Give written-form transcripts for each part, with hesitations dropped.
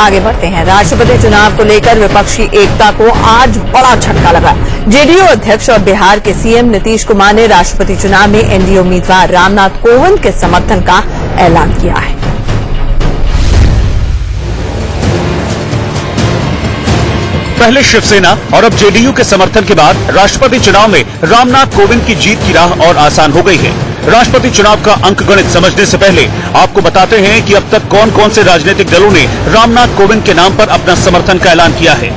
आगे बढ़ते हैं। राष्ट्रपति चुनाव को लेकर विपक्षी एकता को आज बड़ा झटका लगा। जेडीयू अध्यक्ष और बिहार के सीएम नीतीश कुमार ने राष्ट्रपति चुनाव में एनडीए उम्मीदवार रामनाथ कोविंद के समर्थन का ऐलान किया है। पहले शिवसेना और अब जेडीयू के समर्थन के बाद राष्ट्रपति चुनाव में रामनाथ कोविंद की जीत की राह और आसान हो गई है। राष्ट्रपति चुनाव का अंकगणित समझने से पहले आपको बताते हैं कि अब तक कौन कौन से राजनीतिक दलों ने रामनाथ कोविंद के नाम पर अपना समर्थन का ऐलान किया है।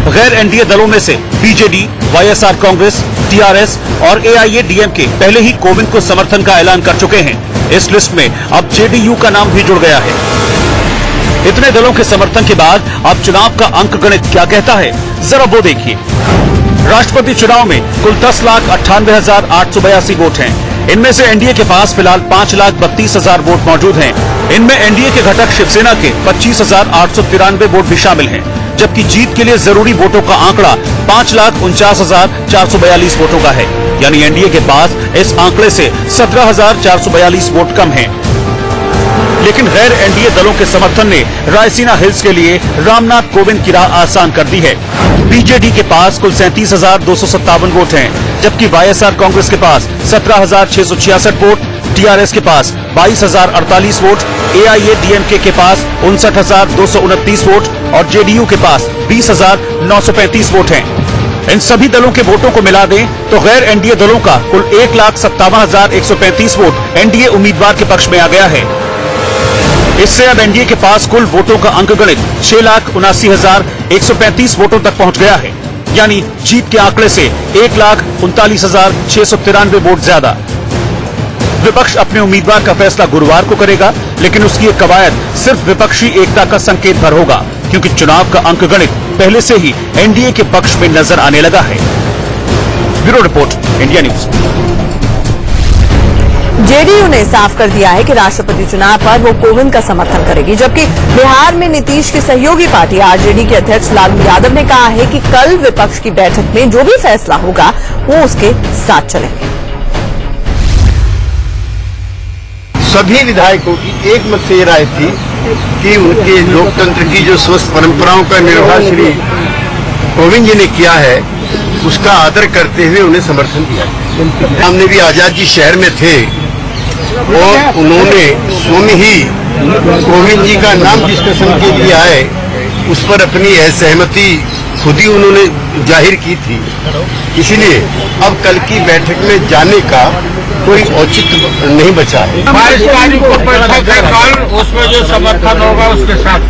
गैर एनडीए दलों में से बीजेडी, वाईएसआर कांग्रेस, टीआरएस और एआईएडीएमके पहले ही कोविंद को समर्थन का ऐलान कर चुके हैं। इस लिस्ट में अब जेडीयू का नाम भी जुड़ गया है। इतने दलों के समर्थन के बाद अब चुनाव का अंकगणित क्या कहता है, जरा वो देखिए। राष्ट्रपति चुनाव में कुल 10,98,882 वोट हैं। इनमें से एनडीए के पास फिलहाल 5,32,000 वोट मौजूद हैं। इनमें एनडीए के घटक शिवसेना के 25,893 वोट भी शामिल हैं, जबकि जीत के लिए जरूरी वोटों का आंकड़ा 5,49,442 वोटों का है। यानी एनडीए के पास इस आंकड़े से 17,442 वोट कम हैं। लेकिन गैर एनडीए दलों के समर्थन ने रायसीना हिल्स के लिए रामनाथ कोविंद की राह आसान कर दी है। बीजेडी के पास कुल 37,257 वोट हैं, जबकि वाईएसआर कांग्रेस के पास 17,666 वोट, टीआरएस के पास 22,048 वोट, एआईएडीएमके के पास 59,229 वोट और जेडीयू के पास 20,935 वोट हैं। इन सभी दलों के वोटों को मिला दें तो गैर एनडीए दलों का कुल 1,57,135 वोट एनडीए उम्मीदवार के पक्ष में आ गया है। इससे अब एनडीए के पास कुल वोटों का अंकगणित 6,79,135 वोटों तक पहुंच गया है। यानी जीत के आंकड़े से 1,39,693 वोट ज्यादा। विपक्ष अपने उम्मीदवार का फैसला गुरुवार को करेगा, लेकिन उसकी एक कवायद सिर्फ विपक्षी एकता का संकेत भर होगा, क्योंकि चुनाव का अंकगणित पहले से ही एनडीए के पक्ष में नजर आने लगा है। Bureau report, India news. JDU ने साफ कर दिया है कि राष्ट्रपति चुनाव पर वो कोविंद का समर्थन करेगी, जबकि बिहार में नीतीश की सहयोगी पार्टी आरजेडी के अध्यक्ष लालू यादव ने कहा है कि कल विपक्ष की बैठक में जो भी फैसला होगा वो उसके साथ चलेंगे। सभी विधायकों की एक मत से राय थी कि उनके लोकतंत्र की जो स्वस्थ परंपराओं का निर्वाह श्री कोविंद जी ने किया है, उसका आदर करते हुए उन्हें समर्थन दिया। हमने भी आजाद जी शहर में थे और उन्होंने स्वयं ही कोविंद जी का नाम डिस्कशन के लिए आए, उस पर अपनी असहमति खुद ही उन्होंने जाहिर की थी। इसलिए अब कल की बैठक में जाने का कोई औचित्य नहीं बचा है। 22 तारीख को बैठक है, कल उसमें जो समर्थन होगा उसके साथ